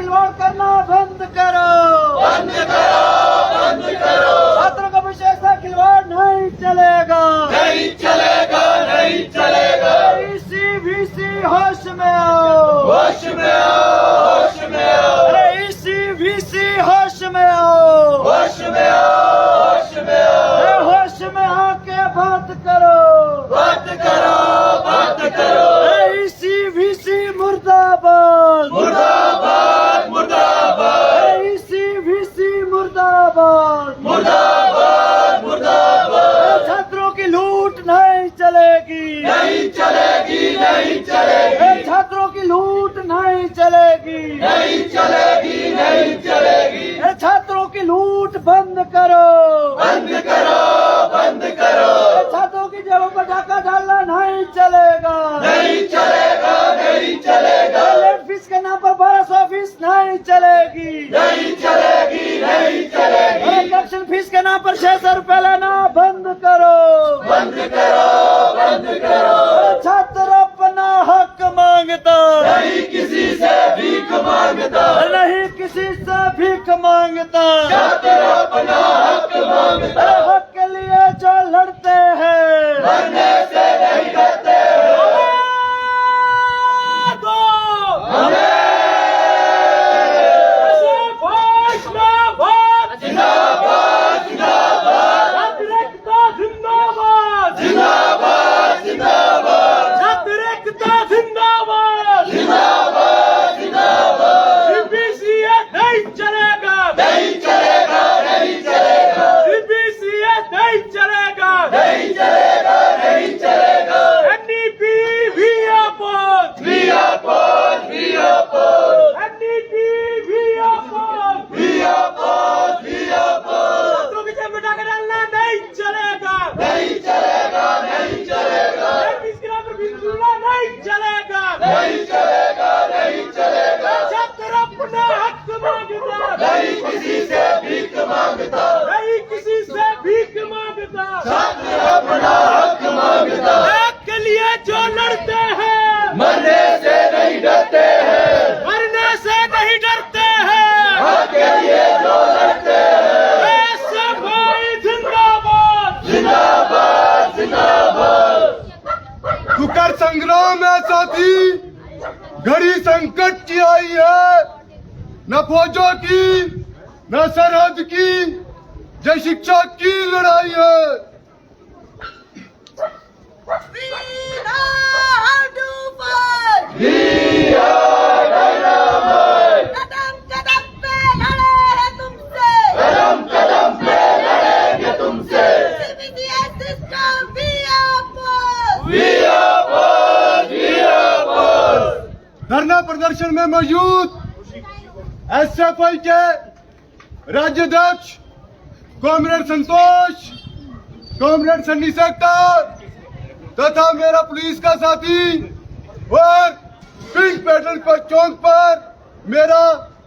खिलवाड़ करना बंद करो, बंद करो, बंद करो। छात्रों का विषय से खिलवाड़ नहीं चलेगा, नहीं चलेगा, नहीं चलेगा। ईसीवीसी होश में आओ, होश में आओ, होश में आओ। अरे ईसीवीसी होश में आओ, होश में आओ, होश में आओ। अरे होश में आके बात करो, बात करो, बात करो। अरे ईसीवीसी मुर्दाबाद, मुर्दाबाद, मुर्दाबाद, अरे ईसीवीसी मुर्दाबाद, मुर्दाबाद, मुर्दाबाद। छात्रों की लूट नहीं चलेगी, नहीं चलेगी, नहीं चलेगी, छात्रों की लूट नहीं चलेगी, नहीं चलेगी, नहीं चलेगी। छात्रों की लूट बंद करो, बंद करो, बंद करो। छात्रों की जेबों पर डाका डालना नहीं चलेगा, नहीं चलेगा, नहीं चलेगा, लेट फीस के नाम पर 1200 फीस नहीं चलेगी, नहीं चलेगी, नहीं चलेगी। कलेक्शन फीस के नाम पर 600 रुपए लेना बंद करो, बंद करो, बंद करो। छात्र अपना हक मांगता, नहीं किसी से भीख मांगता, नहीं किसी से भीख मांगता, छात्र अपना हक मांगता। हक के लिए जो लड़ते हैं मरने से नहीं डरते हैं। जिंदाबाद, जिंदाबाद, जिंदाबाद, जिंदाबाद, जिंदाबाद, जिंदाबाद, जिंदाबाद, जिंदाबाद। सीबीसीएस नहीं चलेगा, नहीं चलेगा, नहीं चलेगा, सीबीसीएस नहीं चलेगा, नहीं चलेगा, नहीं चलेगा। एनईपी भी oppose, We oppose, we oppose, NEP भी oppose, we oppose, we oppose। छात्रों की जेब में डाका डालना नहीं चलेगा, नहीं चलेगा, नहीं चलेगा, फीस के नाम पर फीस वसूलना नहीं चलेगा, नहीं चलेगा, नहीं चलेगा। छात्र अपना हक मांगता, नहीं किसी से भीख मांगता, नहीं किसी से भीख मांगता, छात्र अपना हक मांगता। हक के लिए जो लड़ते हैं मरने से नहीं डरते हैं, मरने से नहीं डरते हैं, हक के लिए जो लड़ते हैं। ऐसे भाई जिंदाबाद, जिंदाबाद, जिंदाबाद। कुकर संग्राम है साथी, घड़ी संकट की आई है, न फौजों की न सरहद की, जय शिक्षा की लड़ाई है। We are dynamite। कदम कदम पे लड़े हैं तुमसे, कदम कदम पे लड़ेंगे तुमसे। सीबीसीएस सिस्टम भी oppose, We oppose, we oppose। धरना प्रदर्शन में मौजूद एसएफआई के राज्याध्यक्ष कॉमरेड संतोष, कॉमरेड सन्नी सेक्टर तथा मेरा पुलिस का साथी और पिंक पेट्रोल पर चौक पर मेरा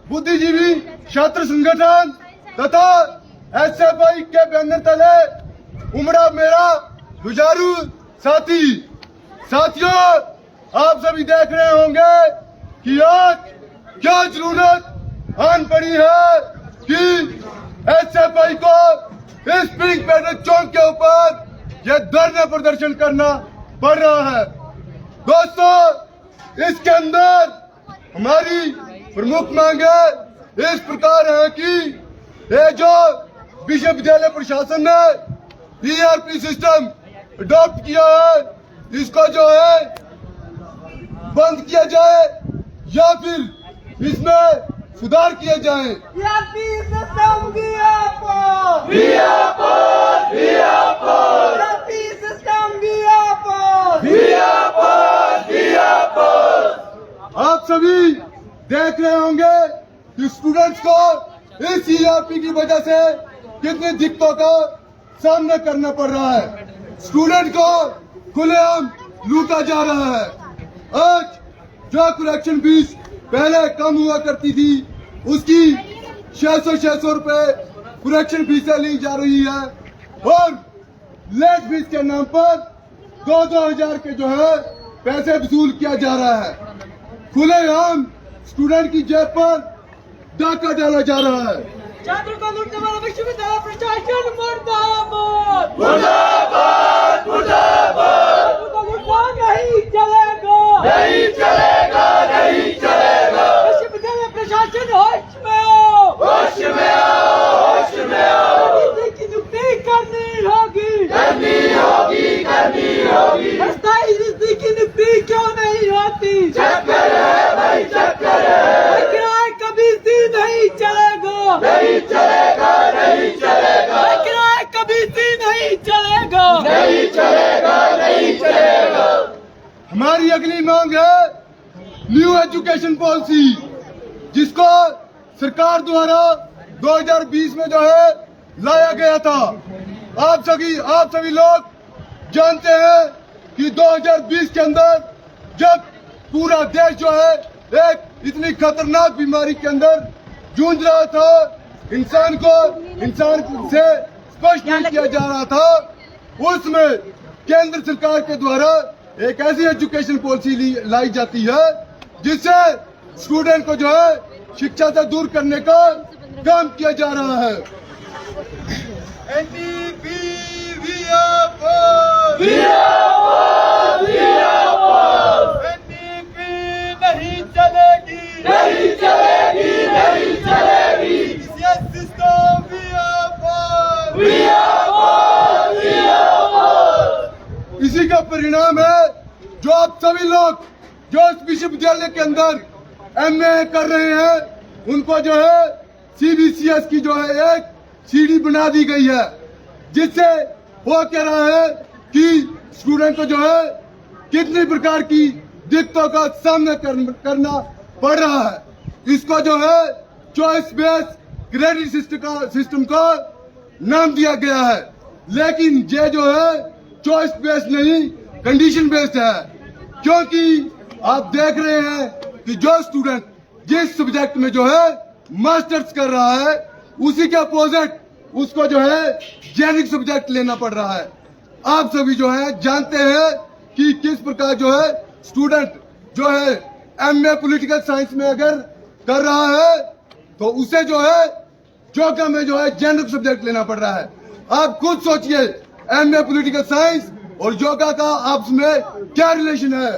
बुद्धिजीवी छात्र संगठन तथा एसएफआई के बैनर तले उमड़ा मेरा जुझारू साथियों, आप सभी देख रहे होंगे कि आज क्या जरूरत आन पड़ी है कि एसएफआई को इस पिंक पेट्रोल चौक के ऊपर यह धरना प्रदर्शन करना पड़ रहा है। दोस्तों, इसके अंदर हमारी प्रमुख मांगे इस प्रकार है कि ये जो विश्वविद्यालय प्रशासन ने ईआरपी सिस्टम अडॉप्ट किया है, इसको जो है बंद किया जाए या फिर इसमें सुधार किए जाए। ईआरपी सिस्टम की oppose, We oppose, we oppose, ERP system की oppose, we oppose, we oppose। आप सभी देख रहे होंगे कि स्टूडेंट्स को इस ईआरपी की वजह से कितनी दिक्कतों का सामना करना पड़ रहा है। स्टूडेंट को खुलेआम लूटा जा रहा है। आज जो कलेक्शन फीस पहले कम हुआ करती थी, उसकी 600 रुपए कलेक्शन फीसें ली जा रही है और लेट फीस के नाम पर 2-2 हजार के जो है पैसे वसूल किया जा रहा है। खुलेआम स्टूडेंट की जेब पर डाका डाला जा रहा है। छात्रों को लूटने वाला विश्वविद्यालय प्रशासन मुर्दाबाद। मुर्दाबाद मुर्दाबाद। छात्रों को लूटना नहीं चलेगा, नहीं चलेगा, नहीं चलेगा। विश्वविद्यालय प्रशासन होश में आओ, होश में आओ, होश में आओ। किसी की नियुक्ति करनी होगी, करनी होगी, करनी होगी। अस्थायी नियुक्ति की नियुक्ति क्यों नहीं होती? चक्कर है भाई, चक्कर है। किराए कभी सी नहीं चलेगा, नहीं चलेगा, नहीं चलेगा। किराए कभी सी नहीं चलेगा। नहीं चलेगा, नहीं चलेगा। हमारी अगली मांग है न्यू एजुकेशन पॉलिसी, जिसको सरकार द्वारा 2020 में जो है लाया गया था। आप सभी लोग जानते हैं कि 2020 के अंदर जब पूरा देश जो है एक इतनी खतरनाक बीमारी के अंदर जूझ रहा था, इंसान से स्पष्ट नहीं किया जा रहा था, उसमें केंद्र सरकार के द्वारा एक ऐसी एजुकेशन पॉलिसी लाई जाती है जिससे स्टूडेंट को जो है शिक्षा से दूर करने का काम किया जा रहा है। NDP NDP नहीं चलेगी, नहीं चलेगी, नहीं चलेगी। सिस्टम इसी का परिणाम है जो आप सभी लोग जो इस विश्वविद्यालय के अंदर MA कर रहे हैं, उनको जो है CBCS की जो है एक सीढ़ी बना दी गई है, जिससे वो कह रहा है कि स्टूडेंट को जो है कितनी प्रकार की दिक्कतों का सामना करना पड़ रहा है। इसको जो है चॉइस बेस्ड क्रेडिट सिस्टम का नाम दिया गया है, लेकिन ये जो है चॉइस बेस्ड नहीं, कंडीशन बेस्ड है। क्योंकि आप देख रहे हैं कि जो स्टूडेंट जिस सब्जेक्ट में जो है मास्टर्स कर रहा है, उसी के अपोजिट उसको जो है जेनिक सब्जेक्ट लेना पड़ रहा है। आप सभी जो है जानते हैं कि किस प्रकार जो है स्टूडेंट जो है MA पॉलिटिकल साइंस में अगर कर रहा है तो उसे जो है जोगा में जो है जेनिक सब्जेक्ट लेना पड़ रहा है। आप खुद सोचिए MA पॉलिटिकल साइंस और योगा का आपस में क्या रिलेशन है।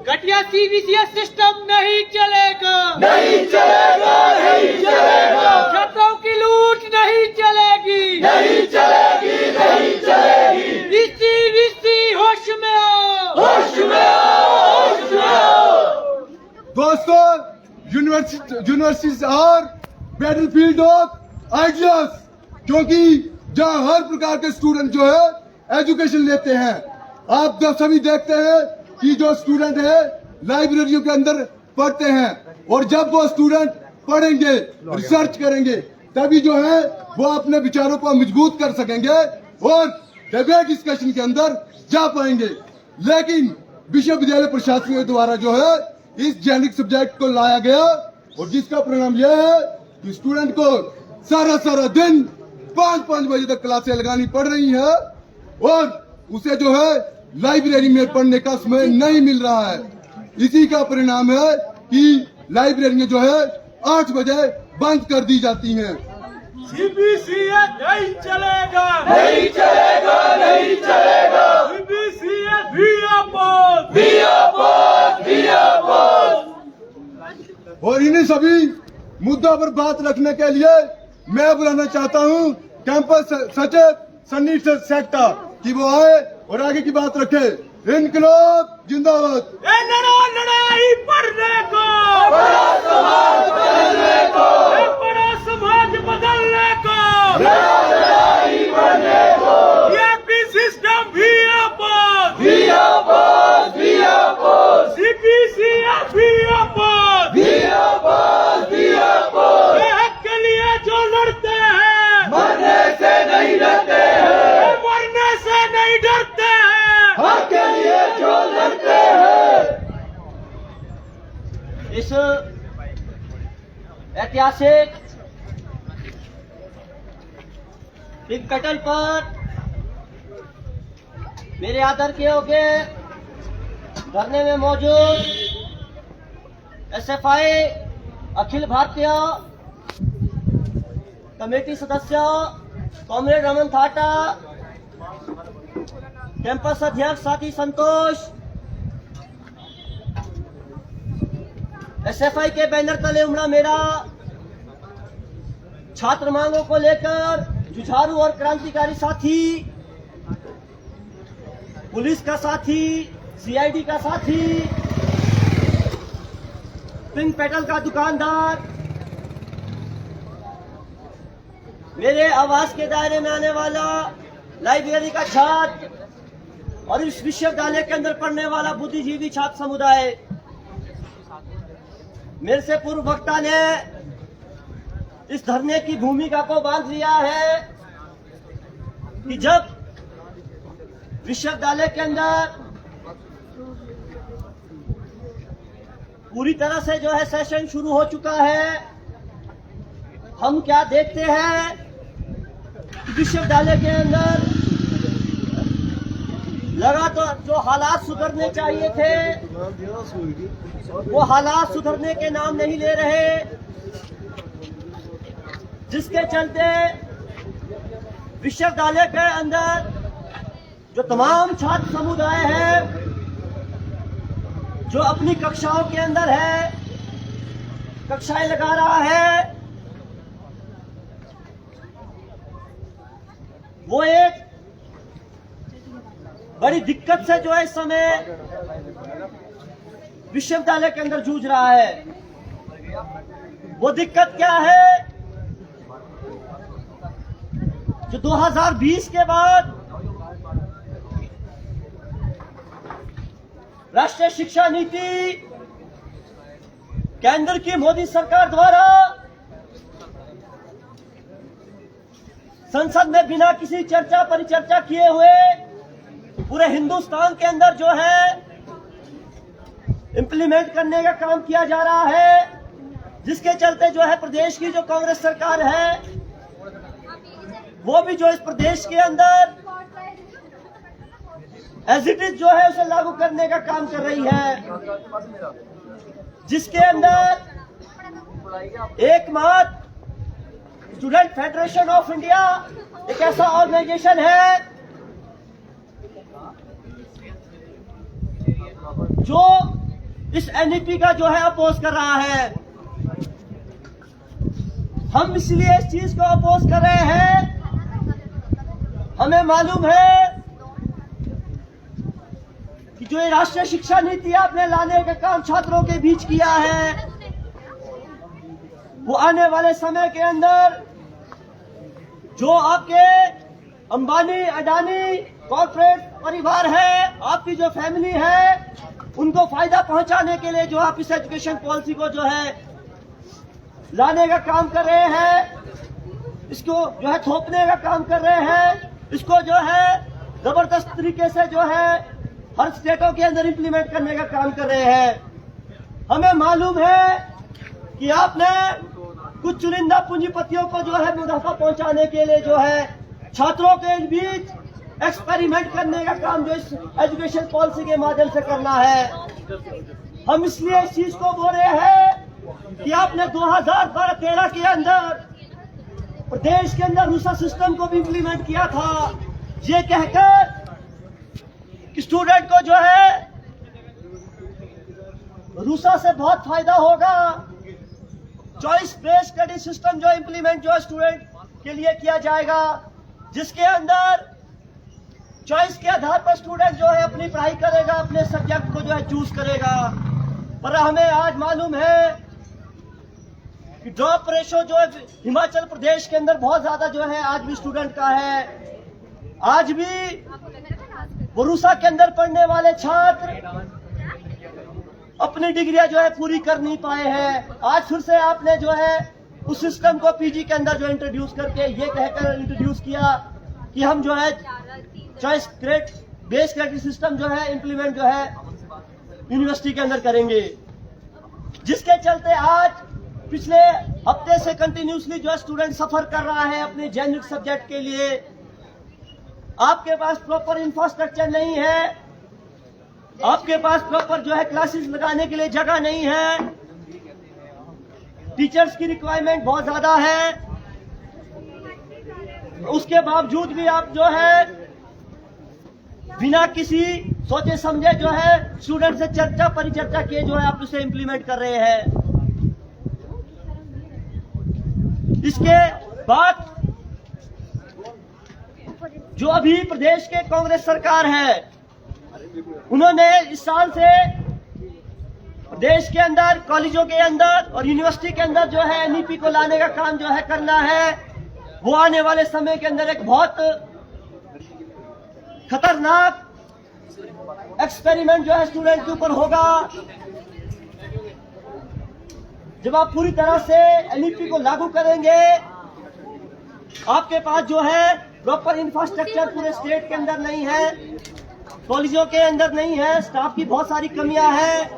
घटिया CBCS सिस्टम नहीं चलेगा, नहीं चलेगा, नहीं चलेगा। छात्रों की लूट नहीं चलेगी, नहीं चलेगी, नहीं चलेगी। VC होश में आओ, होश में आओ, होश में आओ। दोस्तों, यूनिवर्सिटीज और बैटलफील्ड ऑफ आइडियाज, क्योंकि जहां हर प्रकार के स्टूडेंट जो है एजुकेशन लेते हैं। आप जब सभी देखते हैं कि जो स्टूडेंट है लाइब्रेरियों के अंदर पढ़ते हैं, और जब वो स्टूडेंट पढ़ेंगे, रिसर्च करेंगे, तभी जो है वो अपने विचारों को मजबूत कर सकेंगे और डिबेट डिस्कशन के अंदर जा पाएंगे। लेकिन विश्वविद्यालय प्रशासन के द्वारा जो है इस जेनिक सब्जेक्ट को लाया गया, और जिसका परिणाम यह है कि स्टूडेंट को सारा दिन 5-5 बजे तक क्लासें लगानी पड़ रही है, और उसे जो है लाइब्रेरी में पढ़ने का समय नहीं मिल रहा है। इसी का परिणाम है कि लाइब्रेरियां जो है 8 बजे बंद कर दी जाती हैं। CBCS नहीं चलेगा, नहीं चलेगा, नहीं चलेगा। CBCS भी आपस, भी आपस, भी आपस। और इन्हीं सभी मुद्दों पर बात रखने के लिए मैं बुलाना चाहता हूं कैंपस सचिव सन्नी सेक्टा कि वो आए और आगे की बात रखे। इनकलाब जिंदाबाद। लड़ाई पढ़ने को, बड़ा समाज बदलने को, बड़ा समाज बदलने को, लड़ाई बढ़ने को। ERP सिस्टम भी आपस, भी आपस, भी आपस। CBCS भी आपस, भी आपस, भी आपस। हक के लिए जो लड़ते हैं, मरने से नहीं डरते हैं, मरने से नहीं डरते हैं। हक के लिए जो लड़ते हैं। इस ऐतिहासिक विकटन पर मेरे आदर के होके धरने में मौजूद SFI अखिल भारतीय कमेटी सदस्य कॉमरेड रमन थाटा, कैंपस अध्यक्ष साथी संतोष, SFI के बैनर तले उमड़ा मेरा छात्र मांगों को लेकर जुझारू और क्रांतिकारी साथी, पुलिस का साथी, CID का साथी, पिंक पेटल का दुकानदार, मेरे आवास के दायरे में आने वाला लाइब्रेरी का छात्र और इस विश्वविद्यालय के अंदर पढ़ने वाला बुद्धिजीवी छात्र समुदाय। मेरे से पूर्व वक्ता ने इस धरने की भूमिका को बांध लिया है कि जब विश्वविद्यालय के अंदर पूरी तरह से जो है सेशन शुरू हो चुका है, हम क्या देखते हैं कि विश्वविद्यालय के अंदर लगातार जो हालात सुधरने चाहिए थे वो हालात सुधरने के नाम नहीं ले रहे, जिसके चलते विश्वविद्यालय के अंदर जो तमाम छात्र समुदाय है जो अपनी कक्षाओं के अंदर है, कक्षाएं लगा रहा है, वो एक बड़ी दिक्कत से जो है इस समय विश्वविद्यालय के अंदर जूझ रहा है। वो दिक्कत क्या है जो 2020 के बाद राष्ट्रीय शिक्षा नीति केंद्र की मोदी सरकार द्वारा संसद में बिना किसी चर्चा परिचर्चा किए हुए पूरे हिंदुस्तान के अंदर जो है इम्प्लीमेंट करने का काम किया जा रहा है, जिसके चलते जो है प्रदेश की जो कांग्रेस सरकार है वो भी जो इस प्रदेश के अंदर एज इट इज जो है उसे लागू करने का काम कर रही है, जिसके अंदर एकमात्र स्टूडेंट फेडरेशन ऑफ इंडिया एक ऐसा ऑर्गेनाइजेशन है जो इस NEP का जो है अपोज कर रहा है। हम इसलिए इस चीज को अपोज कर रहे हैं, हमें मालूम है कि जो ये राष्ट्रीय शिक्षा नीति आपने लाने का काम छात्रों के बीच किया है, वो आने वाले समय के अंदर जो आपके अंबानी अडानी कॉर्पोरेट परिवार है, आपकी जो फैमिली है, उनको फायदा पहुंचाने के लिए जो आप इस एजुकेशन पॉलिसी को जो है लाने का काम कर रहे हैं, इसको जो है थोपने का काम कर रहे हैं, इसको जो है जबरदस्त तरीके से जो है हर स्टेटों के अंदर इंप्लीमेंट करने का काम कर रहे हैं। हमें मालूम है कि आपने कुछ चुनिंदा पूंजीपतियों को जो है मुनाफा पहुंचाने के लिए जो है छात्रों के बीच एक्सपेरिमेंट करने का काम जो इस एजुकेशन पॉलिसी के माध्यम से करना है। हम इसलिए इस चीज को बोल रहे हैं कि आपने 2012-13 के अंदर प्रदेश के अंदर रूसा सिस्टम को भी इंप्लीमेंट किया था, ये कहकर कि स्टूडेंट को जो है रूसा से बहुत फायदा होगा। चॉइस बेस्ड स्टडी सिस्टम जो इंप्लीमेंट जो स्टूडेंट के लिए किया जाएगा, जिसके अंदर चॉइस के आधार पर स्टूडेंट जो है अपनी पढ़ाई करेगा, अपने सब्जेक्ट को जो है चूज करेगा। पर हमें आज मालूम है कि ड्रॉप रेशो जो है हिमाचल प्रदेश के अंदर बहुत ज्यादा जो है आज भी स्टूडेंट का है। आज भी बरूसा के अंदर पढ़ने वाले छात्र अपनी डिग्रियां जो है पूरी कर नहीं पाए हैं। आज फिर से आपने जो है उस सिस्टम को पीजी के अंदर जो इंट्रोड्यूस करके ये कहकर इंट्रोड्यूस किया कि हम जो है choice credit based credit system जो है इंप्लीमेंट जो है यूनिवर्सिटी के अंदर करेंगे, जिसके चलते आज पिछले हफ्ते से कंटिन्यूसली जो स्टूडेंट सफर कर रहा है अपने जेनरिक सब्जेक्ट के लिए। आपके पास प्रॉपर इंफ्रास्ट्रक्चर नहीं है, आपके पास प्रॉपर जो है क्लासेस लगाने के लिए जगह नहीं है, टीचर्स की रिक्वायरमेंट बहुत ज्यादा है, उसके बावजूद भी आप जो है बिना किसी सोचे समझे जो है स्टूडेंट से चर्चा परिचर्चा किए जो है आप उसे इम्प्लीमेंट कर रहे हैं। इसके बाद जो अभी प्रदेश के कांग्रेस सरकार है, उन्होंने इस साल से देश के अंदर कॉलेजों के अंदर और यूनिवर्सिटी के अंदर जो है एनईपी को लाने का काम जो है करना है। वो आने वाले समय के अंदर एक बहुत खतरनाक एक्सपेरिमेंट जो है स्टूडेंट के ऊपर होगा। जब आप पूरी तरह से एनईपी को लागू करेंगे, आपके पास जो है प्रॉपर इंफ्रास्ट्रक्चर पूरे स्टेट के अंदर नहीं है, कॉलेजों के अंदर नहीं है, स्टाफ की बहुत सारी कमियां हैं,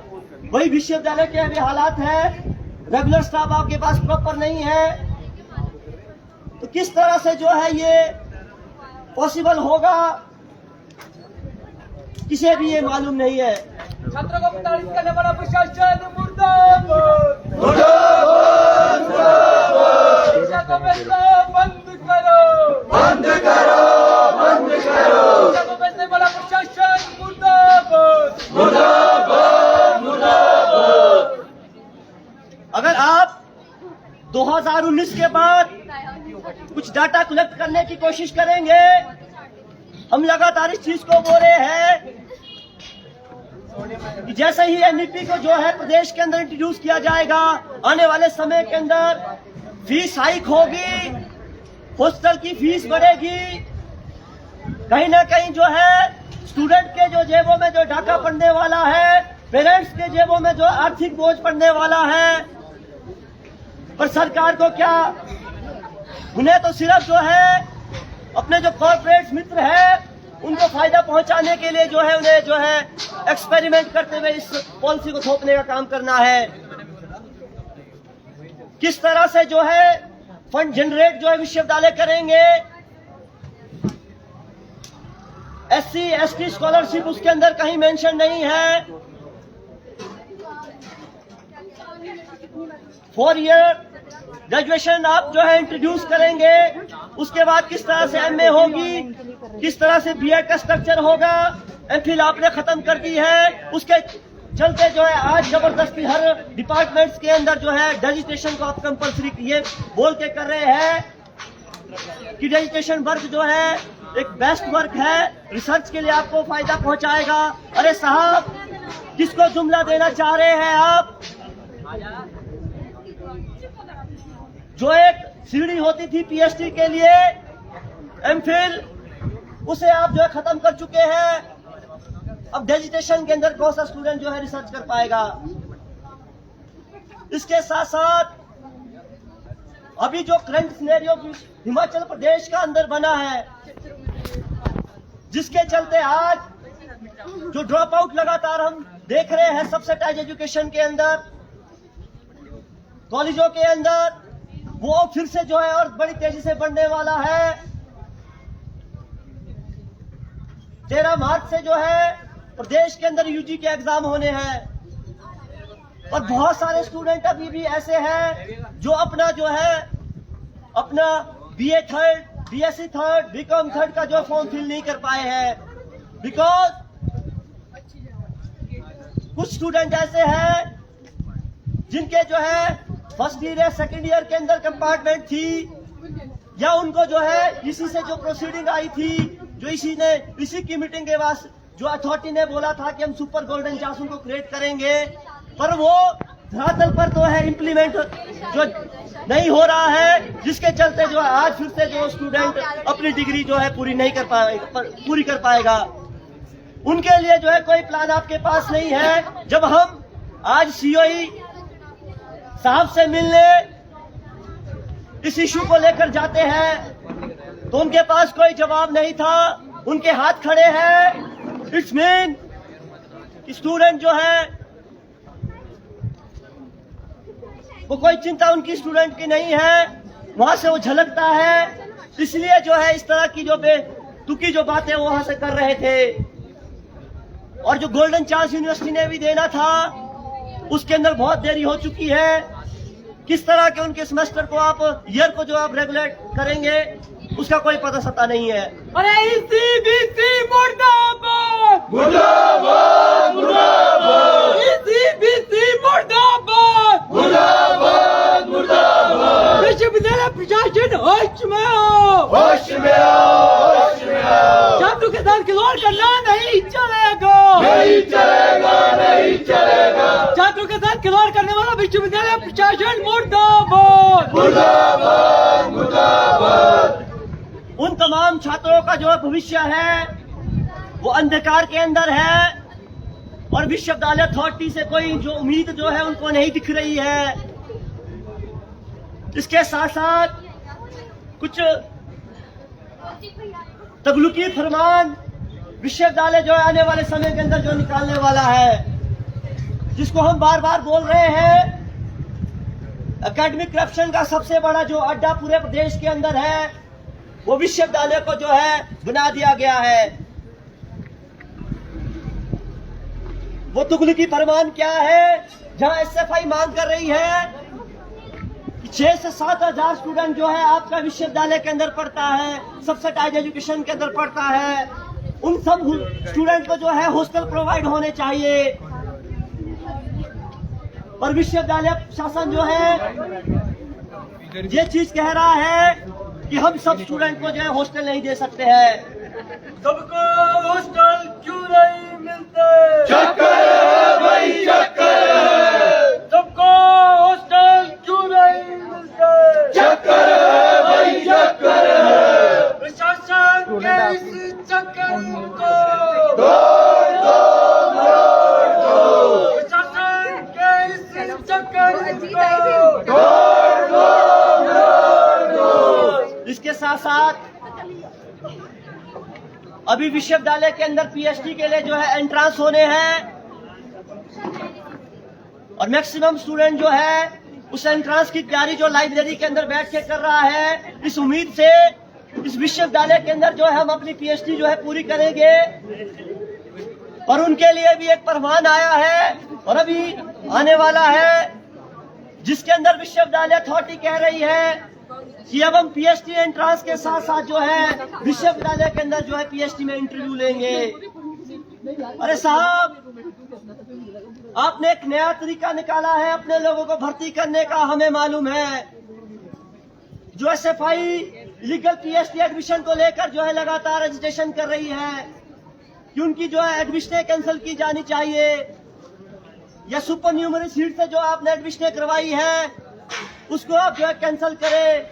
वही विश्वविद्यालय के अभी हालात है, रेगुलर स्टाफ आपके पास प्रॉपर नहीं है, तो किस तरह से जो है ये पॉसिबल होगा किसे भी ये मालूम नहीं है। छात्रों को प्रताड़ित करने वाला प्रशासन मुर्दाबाद, मुर्दाबाद, मुर्दाबाद। शिक्षा को बेचना बंद करो, बंद करो, बंद करो। शिक्षा को बेचने वाला प्रशासन मुर्दाबाद, मुर्दाबाद, मुर्दाबाद। अगर आप 2019 के बाद कुछ डाटा कलेक्ट करने की कोशिश करेंगे, हम लगातार इस चीज को बोल रहे हैं कि जैसे ही एनईपी को जो है प्रदेश के अंदर इंट्रोड्यूस किया जाएगा, आने वाले समय के अंदर फीस हाइक होगी, हॉस्टल की फीस बढ़ेगी, कहीं ना कहीं जो है स्टूडेंट के जो जेबों में जो डाका पड़ने वाला है, पेरेंट्स के जेबों में जो आर्थिक बोझ पड़ने वाला है। पर सरकार को क्या, उन्हें तो सिर्फ जो है अपने जो कॉर्पोरेट मित्र है उनको फायदा पहुंचाने के लिए जो है उन्हें जो है एक्सपेरिमेंट करते हुए इस पॉलिसी को थोपने का काम करना है। किस तरह से जो है फंड जनरेट जो है विश्वविद्यालय करेंगे, एससी एसटी स्कॉलरशिप उसके अंदर कहीं मेंशन नहीं है। 4 ईयर ग्रेजुएशन आप जो है इंट्रोड्यूस करेंगे, उसके बाद किस तरह से एमए होगी, किस तरह से बीएड का स्ट्रक्चर होगा, एमफिल आपने खत्म कर दी है। उसके चलते जो है आज जबरदस्ती हर डिपार्टमेंट्स के अंदर जो है डेजिटेशन को आप कंपल्सरी ये बोल के कर रहे हैं कि डेजिटेशन वर्क जो है एक बेस्ट वर्क है, रिसर्च के लिए आपको फायदा पहुंचाएगा। अरे साहब, किसको जुमला देना चाह रहे हैं आप? जो एक सीढ़ी होती थी पीएचडी के लिए, एमफिल, उसे आप जो है खत्म कर चुके हैं। अब डेजिटेशन के अंदर कौन सा स्टूडेंट जो है रिसर्च कर पाएगा? इसके साथ साथ अभी जो करंट सिनेरियो हिमाचल प्रदेश का अंदर बना है, जिसके चलते आज जो ड्रॉप आउट लगातार हम देख रहे हैं सब्सिडाइज एजुकेशन के अंदर, कॉलेजों के अंदर, वो फिर से जो है और बड़ी तेजी से बढ़ने वाला है। 13 मार्च से जो है प्रदेश के अंदर यूजी के एग्जाम होने हैं और बहुत सारे स्टूडेंट अभी भी ऐसे हैं जो अपना जो है अपना BA third, BSc third, BCom third का जो फॉर्म फिल नहीं कर पाए हैं, बिकॉज कुछ स्टूडेंट ऐसे हैं जिनके जो है फर्स्ट ईयर या सेकेंड ईयर के अंदर कंपार्टमेंट थी, या उनको जो है इसी से जो प्रोसीडिंग आई थी, जो इसी की मीटिंग के बाद जो अथॉरिटी ने बोला था कि हम सुपर गोल्डन चांसों को क्रिएट करेंगे, पर वो धरातल पर तो है इम्प्लीमेंट जो नहीं हो रहा है, जिसके चलते जो है आज फिर से जो स्टूडेंट अपनी डिग्री जो है पूरी कर पाएगा। उनके लिए जो है कोई प्लान आपके पास नहीं है। जब हम आज सीओई साहब से मिलने इस इशू को लेकर जाते हैं तो उनके पास कोई जवाब नहीं था, उनके हाथ खड़े हैं। इट्स मीन कि स्टूडेंट जो है वो कोई चिंता उनकी स्टूडेंट की नहीं है, वहां से वो झलकता है। इसलिए जो है इस तरह की जो बेतुकी जो बातें वो वहां से कर रहे थे। और जो गोल्डन चांस यूनिवर्सिटी ने भी देना था उसके अंदर बहुत देरी हो चुकी है। किस तरह के उनके सेमेस्टर को आप ईयर को जो आप रेगुलेट करेंगे उसका कोई पता सता नहीं है। अरे ECBC मुर्दाबाद मुर्दाबाद मुर्दाबाद ECBC मुर्दाबाद मुर्दाबाद मुर्दाबाद विश्वविद्यालय प्रशासन होश में आओ, होश में आओ, होश में आओ। छात्रों के साथ खिलवाड़ करना नहीं चलेगा, नहीं चलेगा, नहीं चलेगा। छात्रों के साथ खिलवाड़ करने वाला विश्वविद्यालय प्रशासन मुर्दाबाद मुर्दाबाद मुर्दाबाद। उन तमाम छात्रों का जो भविष्य है वो अंधकार के अंदर है और विश्वविद्यालय अथॉरिटी से कोई जो उम्मीद जो है उनको नहीं दिख रही है। इसके साथ साथ कुछ तगलुकी फरमान विश्वविद्यालय जो है आने वाले समय के अंदर जो निकालने वाला है, जिसको हम बार बार बोल रहे हैं, एकेडमिक करप्शन का सबसे बड़ा जो अड्डा पूरे प्रदेश के अंदर है वो विश्वविद्यालय को जो है बना दिया गया है। वो तुगलकी फरमान क्या है, जहां SFI मांग कर रही है 6 से 7 हजार स्टूडेंट जो है आपका विश्वविद्यालय के अंदर पढ़ता है, सब्सिडाइज्ड एजुकेशन के अंदर पढ़ता है, उन सब स्टूडेंट को जो है हॉस्टल प्रोवाइड होने चाहिए। पर विश्वविद्यालय शासन जो है ये चीज कह रहा है कि हम सब स्टूडेंट को जो है हॉस्टल नहीं दे सकते हैं। सबको हॉस्टल क्यों नहीं मिलते, चक्कर है भाई, चक्कर है। सबको हॉस्टल क्यों नहीं मिलते, चक्कर है भाई, चक्कर है। प्रशासन के इस चक्कर को तोड़ दो, मरोड़ दो। प्रशासन के इस चक्कर को तोड़ दो, मरोड़ दो। इसके साथ साथ अभी विश्वविद्यालय के अंदर PhD के लिए जो है एंट्रांस होने हैं और मैक्सिमम स्टूडेंट जो है उस एंट्रांस की तैयारी जो लाइब्रेरी के अंदर बैठ के कर रहा है, इस उम्मीद से इस विश्वविद्यालय के अंदर जो है हम अपनी PhD जो है पूरी करेंगे। और उनके लिए भी एक फरमान आया है और अभी आने वाला है, जिसके अंदर विश्वविद्यालय अथॉरिटी कह रही है कि अब हम PhD एंट्रांस के साथ साथ जो है विश्वविद्यालय के अंदर जो है PhD में इंटरव्यू लेंगे। अरे साहब, आपने एक नया तरीका निकाला है अपने लोगों को भर्ती करने का। हमें मालूम है जो SFI लीगल PhD एडमिशन को लेकर जो है लगातार एजिटेशन कर रही है कि उनकी जो है एडमिशन कैंसिल की जानी चाहिए, या सुपर न्यूमरी सीट से जो आपने एडमिशन करवाई है उसको आप जो है कैंसिल करें।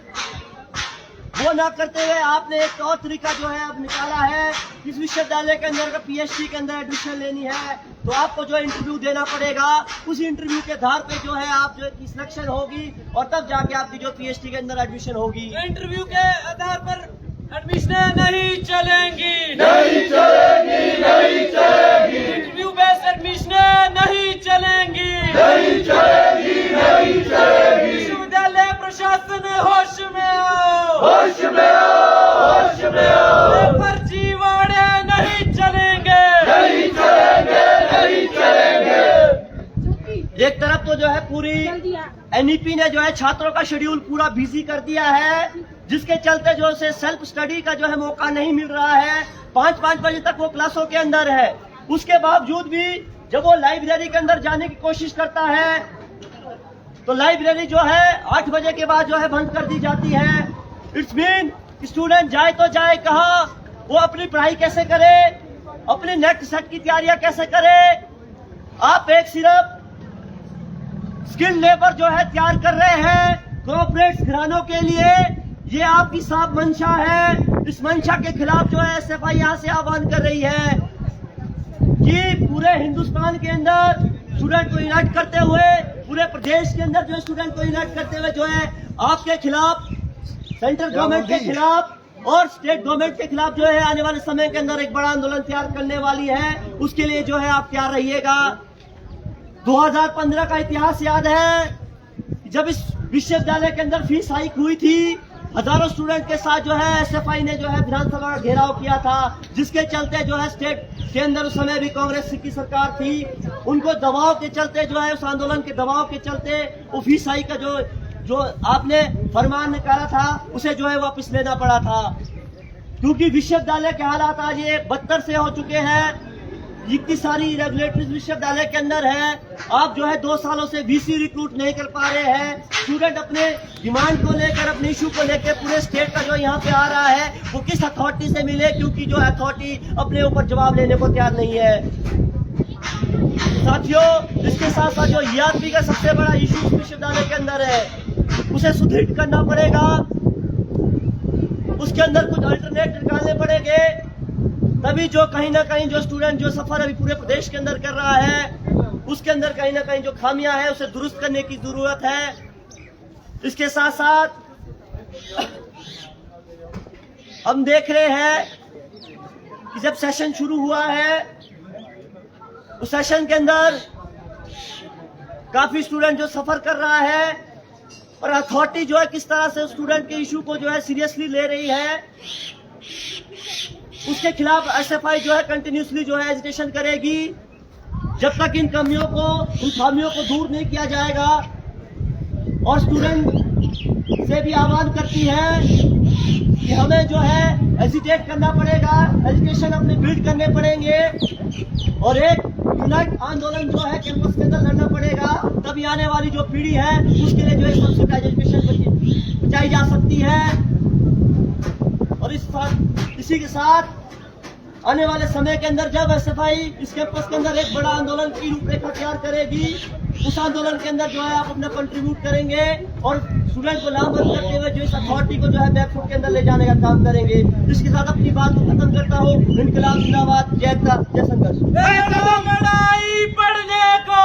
वो ना करते हुए आपने एक और तरीका जो है अब निकाला है, इस विश्वविद्यालय के अंदर अगर PhD के अंदर एडमिशन लेनी है तो आपको जो इंटरव्यू देना पड़ेगा। उस इंटरव्यू के आधार पे जो है आप जो है सिलेक्शन होगी और तब जाके आपकी जो PhD के अंदर एडमिशन होगी। इंटरव्यू के आधार पर एडमिशन नहीं चलेंगी, नहीं चलेगी, नहीं चलेगी। इंटरव्यू बेस्ड एडमिशन नहीं चलेंगी, नहीं चलेगी, नहीं चलेगी। विश्वविद्यालय प्रशासन होश में आओ, होश में आओ, होश में आओ। फर्जीवाड़े नहीं चलेंगे, नहीं चलेंगे, नहीं चलेंगे। एक तरफ तो जो है पूरी NEP ने जो है छात्रों का शेड्यूल पूरा बिजी कर दिया है, जिसके चलते जो है सेल्फ स्टडी का जो है मौका नहीं मिल रहा है। 5-5 बजे तक वो क्लासों के अंदर है। उसके बावजूद भी जब वो लाइब्रेरी के अंदर जाने की कोशिश करता है तो लाइब्रेरी जो है 8 बजे के बाद जो है बंद कर दी जाती है। इट्स मीन स्टूडेंट जाए तो जाए कहाँ, वो अपनी पढ़ाई कैसे करे, अपने नेक्स्ट सेट की तैयारियां कैसे करे। आप एक सिर्फ स्किल्ड लेबर जो है तैयार कर रहे हैं कॉर्पोरेट घरानों के लिए, ये आपकी साफ मंशा है। इस मंशा के खिलाफ जो है SFI यहाँ से आह्वान कर रही है कि पूरे हिंदुस्तान के अंदर स्टूडेंट को यूनाइट करते हुए, पूरे प्रदेश के अंदर जो स्टूडेंट को यूनाइट करते हुए जो है आपके खिलाफ, सेंट्रल गवर्नमेंट के खिलाफ और स्टेट गवर्नमेंट के खिलाफ जो है आने वाले समय के अंदर एक बड़ा आंदोलन तैयार करने वाली है। उसके लिए जो है आप तैयार रहिएगा। 2015 का इतिहास याद है, जब इस विश्वविद्यालय के अंदर फीस हाइक हुई थी, हजारों स्टूडेंट के साथ जो है SFI ने जो है विधानसभा का घेराव किया था, जिसके चलते जो है स्टेट के अंदर उस समय भी कांग्रेस की सरकार थी, उनको दबाव के चलते जो है उस आंदोलन के दबाव के चलते वो फीस हाइक का जो जो आपने फरमान निकाला था उसे जो है वापस लेना पड़ा था, क्योंकि विश्वविद्यालय के हालात आज ये बदतर से हो चुके हैं। इतनी सारी रेगुलेटरीज विश्वविद्यालय के अंदर है, आप जो है 2 सालों से वीसी रिक्रूट नहीं कर पा रहे हैं। स्टूडेंट अपने डिमांड को लेकर, अपने इशू को लेकर पूरे स्टेट का जो यहाँ पे आ रहा है वो किस अथॉरिटी से मिले, क्योंकि जो अथॉरिटी अपने ऊपर जवाब लेने को तैयार नहीं है। साथियों, इसके साथ साथ जो ERP का सबसे बड़ा इशू विश्वविद्यालय के अंदर है उसे सुदृढ़ करना पड़ेगा, उसके अंदर कुछ अल्टरनेट निकालने पड़ेंगे, तभी जो कहीं ना कहीं जो स्टूडेंट जो सफर अभी पूरे प्रदेश के अंदर कर रहा है उसके अंदर कहीं ना कहीं जो खामियां है उसे दुरुस्त करने की जरूरत है। इसके साथ साथ हम देख रहे हैं कि जब सेशन शुरू हुआ है उस सेशन के अंदर काफी स्टूडेंट जो सफर कर रहा है और अथॉरिटी जो है किस तरह से स्टूडेंट के इशू को जो है सीरियसली ले रही है, उसके खिलाफ SFI जो है कंटिन्यूसली जो है एजिटेशन करेगी जब तक इन खामियों को दूर नहीं किया जाएगा। और स्टूडेंट से भी आह्वान करती है कि हमें जो है एजिटेट करना पड़ेगा, एजुकेशन अपने बिल्ड करने पड़ेंगे और एक यूनाइट आंदोलन जो है कैंपस के अंदर लड़ना पड़ेगा, तभी आने वाली जो पीढ़ी है उसके लिए जो है सब्सिडाइज्ड एजुकेशन बचाई जा सकती है। और इसी के साथ आने वाले समय के अंदर जब SFI इस कैंपस के अंदर एक बड़ा आंदोलन की रूपरेखा तैयार करेगी, उस आंदोलन के अंदर जो है आप अपना कंट्रीब्यूट करेंगे और स्टूडेंट को लामबंद करते हुए जो इस अथॉरिटी को जो है बैकफुट के अंदर ले जाने का काम करेंगे। इसके साथ अपनी बात को खत्म करता हूँ। इनकलाब जिंदाबाद, जय हिंद, जय संघर्ष। लड़ाई पढ़ने को